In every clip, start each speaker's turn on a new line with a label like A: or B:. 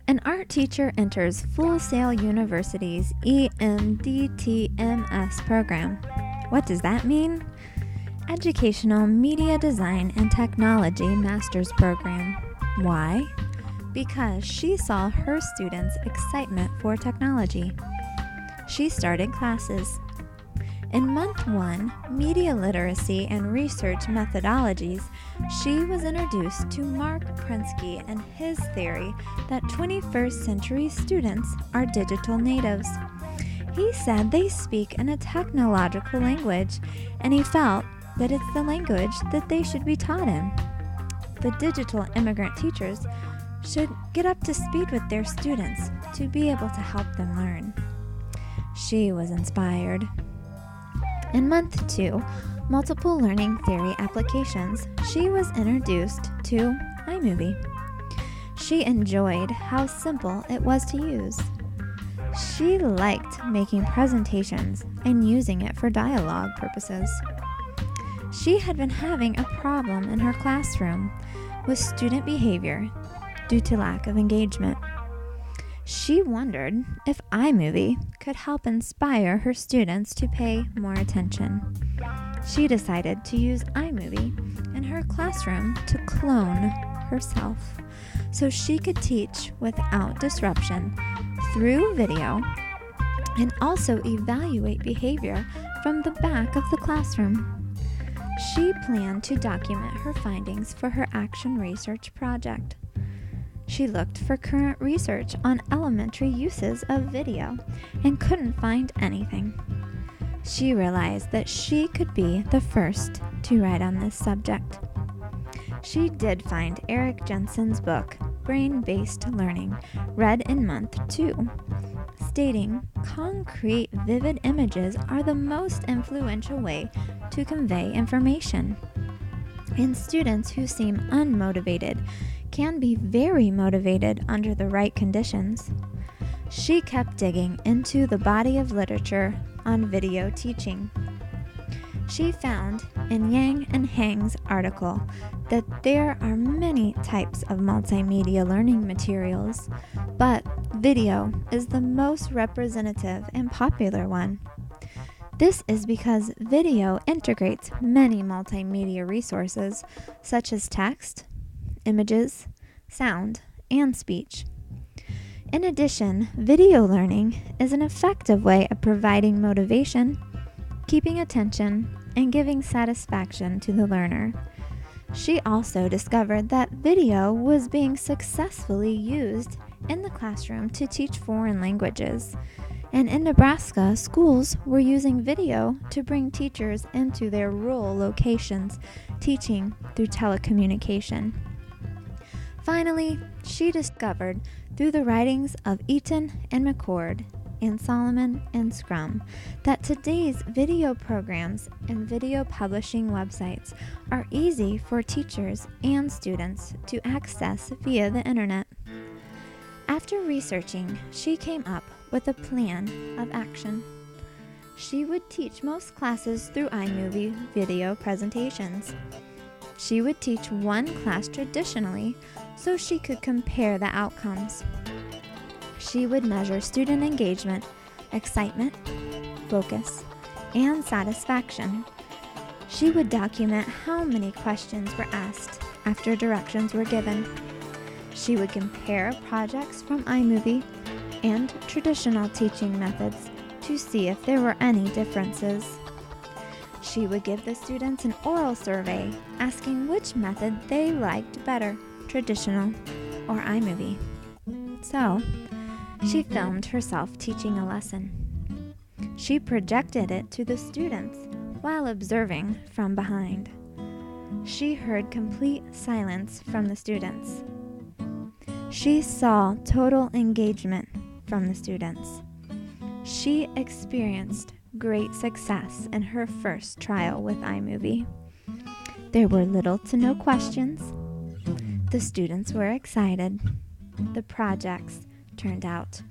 A: An art teacher enters Full Sail University's EMDTMS program. What does that mean? Educational Media Design and Technology Master's Program. Why? Because she saw her students' excitement for technology. She started classes. In month 1, Media Literacy and Research Methodologies, she was introduced to Mark Prensky and his theory that 21st century students are digital natives. He said they speak in a technological language, and he felt that it's the language that they should be taught in. The digital immigrant teachers should get up to speed with their students to be able to help them learn. She was inspired. In month 2, Multiple Learning Theory Applications, she was introduced to iMovie. She enjoyed how simple it was to use. She liked making presentations and using it for dialogue purposes. She had been having a problem in her classroom with student behavior due to lack of engagement. She wondered if iMovie could help inspire her students to pay more attention. She decided to use iMovie in her classroom to clone herself so she could teach without disruption through video and also evaluate behavior from the back of the classroom. She planned to document her findings for her action research project. She looked for current research on elementary uses of video and couldn't find anything. She realized that she could be the first to write on this subject. She did find Eric Jensen's book, Brain-Based Learning, read in month 2, stating concrete, vivid images are the most influential way to convey information. And students who seem unmotivated can be very motivated under the right conditions. She kept digging into the body of literature on video teaching. She found in Yang and Hang's article that there are many types of multimedia learning materials, but video is the most representative and popular one. This is because video integrates many multimedia resources such as text, images, sound, and speech. In addition, video learning is an effective way of providing motivation, keeping attention, and giving satisfaction to the learner. She also discovered that video was being successfully used in the classroom to teach foreign languages. And in Nebraska, schools were using video to bring teachers into their rural locations, teaching through telecommunication. Finally, she discovered through the writings of Eaton and McCord and Solomon and Scrum that today's video programs and video publishing websites are easy for teachers and students to access via the internet. After researching, she came up with a plan of action. She would teach most classes through iMovie video presentations. She would teach one class traditionally so she could compare the outcomes. She would measure student engagement, excitement, focus, and satisfaction. She would document how many questions were asked after directions were given. She would compare projects from iMovie and traditional teaching methods to see if there were any differences. She would give the students an oral survey asking which method they liked better, traditional or iMovie. So, she filmed herself teaching a lesson. She projected it to the students while observing from behind. She heard complete silence from the students. She saw total engagement from the students. She experienced great success in her first trial with iMovie. There were little to no questions. The students were excited. The projects turned out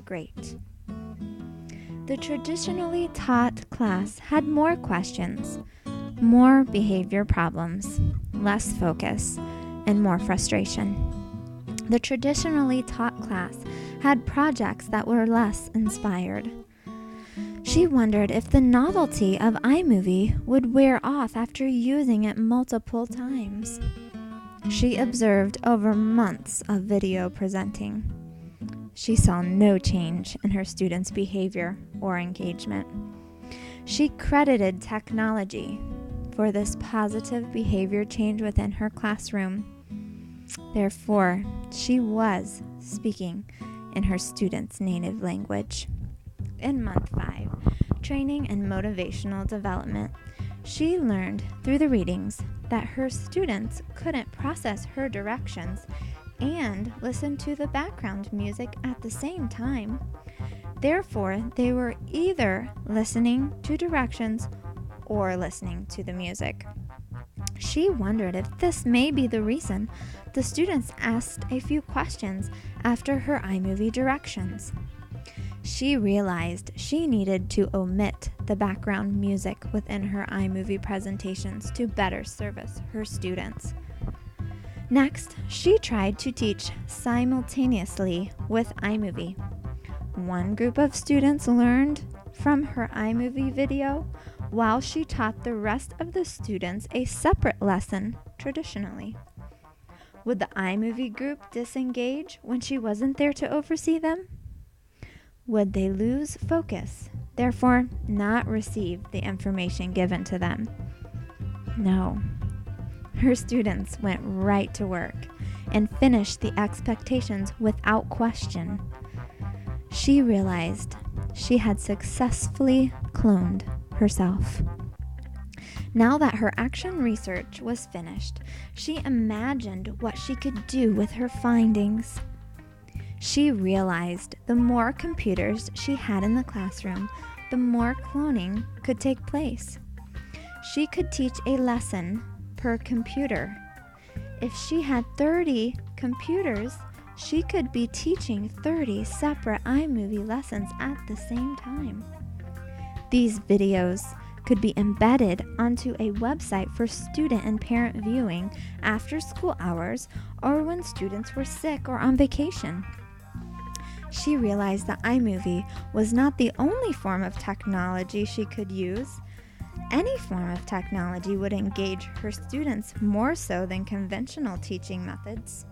A: great. The traditionally taught class had more questions, more behavior problems, less focus, and more frustration. The traditionally taught class had projects that were less inspired. She wondered if the novelty of iMovie would wear off after using it multiple times. She observed over months of video presenting. She saw no change in her students' behavior or engagement. She credited technology for this positive behavior change within her classroom. Therefore, she was speaking in her students' native language. In month 5, training and motivational development, she learned through the readings that her students couldn't process her directions and listen to the background music at the same time. Therefore, they were either listening to directions or listening to the music. She wondered if this may be the reason the students asked a few questions after her iMovie directions. She realized she needed to omit the background music within her iMovie presentations to better service her students. Next, she tried to teach simultaneously with iMovie. One group of students learned from her iMovie video while she taught the rest of the students a separate lesson traditionally. Would the iMovie group disengage when she wasn't there to oversee them? Would they lose focus, therefore not receive the information given to them? No. Her students went right to work and finished the expectations without question. She realized she had successfully cloned herself. Now that her action research was finished, she imagined what she could do with her findings. She realized the more computers she had in the classroom, the more cloning could take place. She could teach a lesson per computer. If she had 30 computers, she could be teaching 30 separate iMovie lessons at the same time. These videos could be embedded onto a website for student and parent viewing after school hours or when students were sick or on vacation. She realized that iMovie was not the only form of technology she could use. Any form of technology would engage her students more so than conventional teaching methods.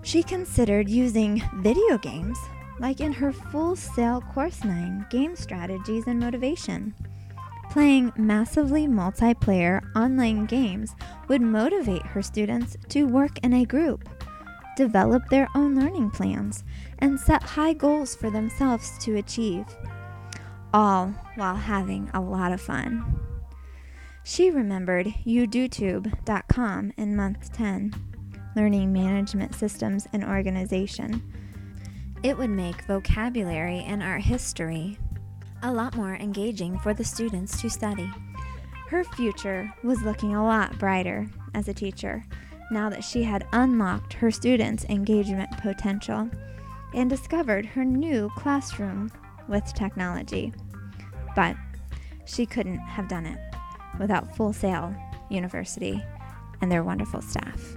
A: She considered using video games, like in her Full Sail Course 9, Game Strategies and Motivation. Playing massively multiplayer online games would motivate her students to work in a group, develop their own learning plans, and set high goals for themselves to achieve, all while having a lot of fun. She remembered udotube.com in month 10, learning management systems and organization. It would make vocabulary and art history a lot more engaging for the students to study. Her future was looking a lot brighter as a teacher now that she had unlocked her students' engagement potential and discovered her new classroom with technology. But she couldn't have done it without Full Sail University and their wonderful staff.